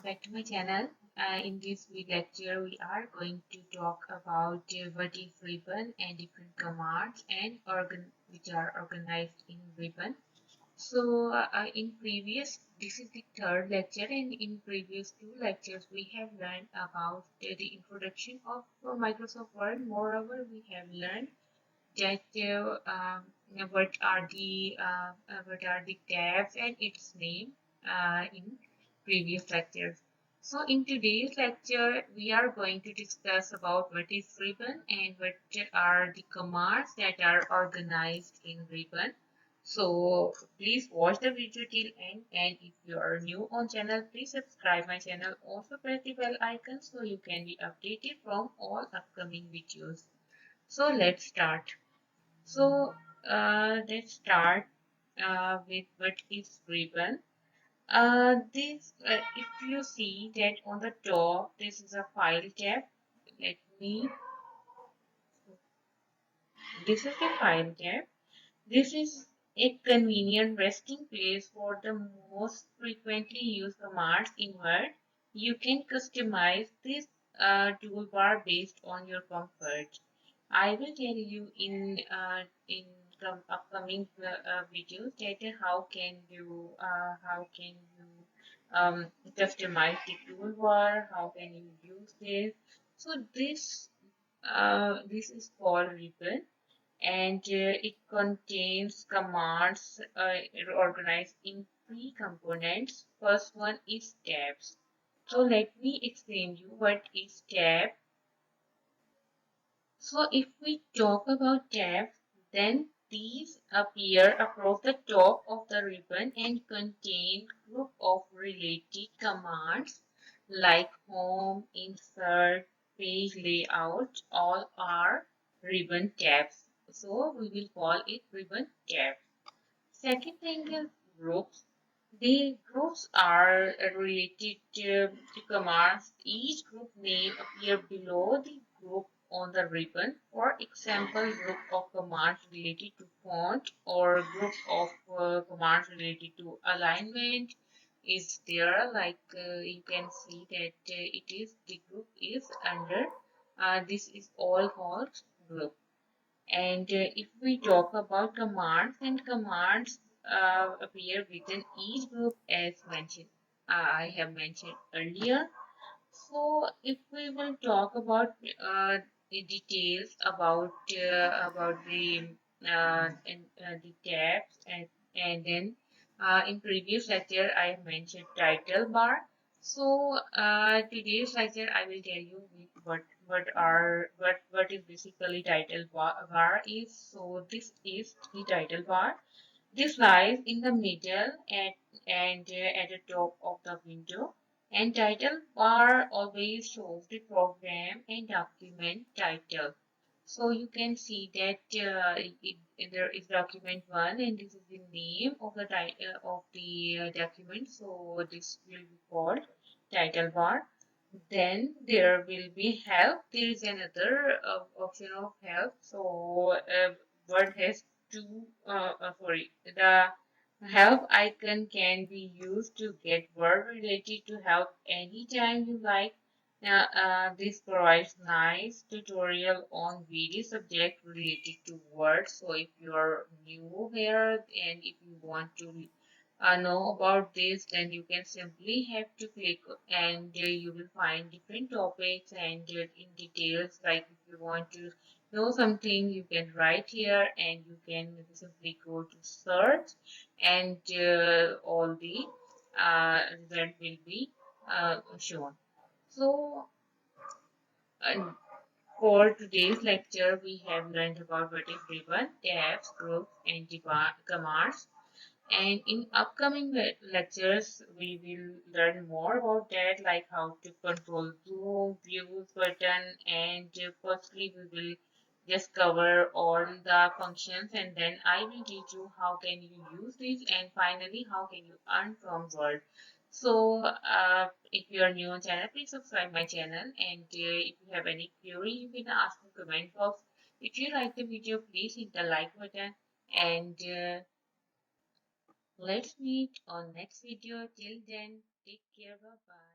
back to my channel. In this lecture, we are going to talk about what is ribbon and different commands and which are organized in ribbon. So, this is the third lecture, and in previous two lectures, we have learned about the introduction of Microsoft Word. Moreover, we have learned that what are the tabs and its name in previous lectures. So in today's lecture, we are going to discuss about what is ribbon and what are the commands that are organized in ribbon. So please watch the video till end, and if you are new on channel, please subscribe my channel. Also press the bell icon so you can be updated from all upcoming videos. So let's start. So let's start with what is ribbon. If you see that on the top, this is a file tab. Let me. This is the file tab. This is a convenient resting place for the most frequently used commands in Word. You can customize this toolbar based on your comfort. I will tell you in some upcoming videos that how can you customize the toolbar, how can you use this. So this is called ribbon, and it contains commands organized in three components. First one is tabs. So let me explain you what is tab. So if we talk about tabs, then these appear across the top of the ribbon and contain group of related commands like home, insert, page layout, all are ribbon tabs. So we will call it ribbon tab. Second thing is groups. The groups are related to commands. Each group name appear below the group on the ribbon. For example, group of commands related to font or group of commands related to alignment is there. Like you can see that the group is under. This is all called group. And if we talk about commands, then commands appear within each group as mentioned. I have mentioned earlier. So if we will talk about the details about the tabs, and then in previous lecture I have mentioned title bar. So today's lecture I will tell you what is basically bar is. So this is the title bar. This lies in the middle at the top of the window, and title bar always shows the program and document title. So you can see that there is document 1, and this is the name of the title of the document. So this will be called title bar. Then there will be help. There is another option of help. So Word has the help icon can be used to get word related to help anytime you like. This provides nice tutorial on various subjects related to words. So if you are new here and if you want to know about this, then you can simply have to click, and you will find different topics and in details. Like if you want to know something, you can write here and you can simply go to search, and all the result will be shown. So for today's lecture, we have learned about what is ribbon, tabs, groups, and commands. And in upcoming lectures, we will learn more about that, like how to control zoom, views button, and firstly we will just cover all the functions, and then I will teach you how can you use this, and finally how can you earn from Word. So if you are new on channel, please subscribe my channel, and if you have any query, you can ask in comment box. If you like the video, please hit the like button, and let's meet on next video. Till then, take care. Bye bye.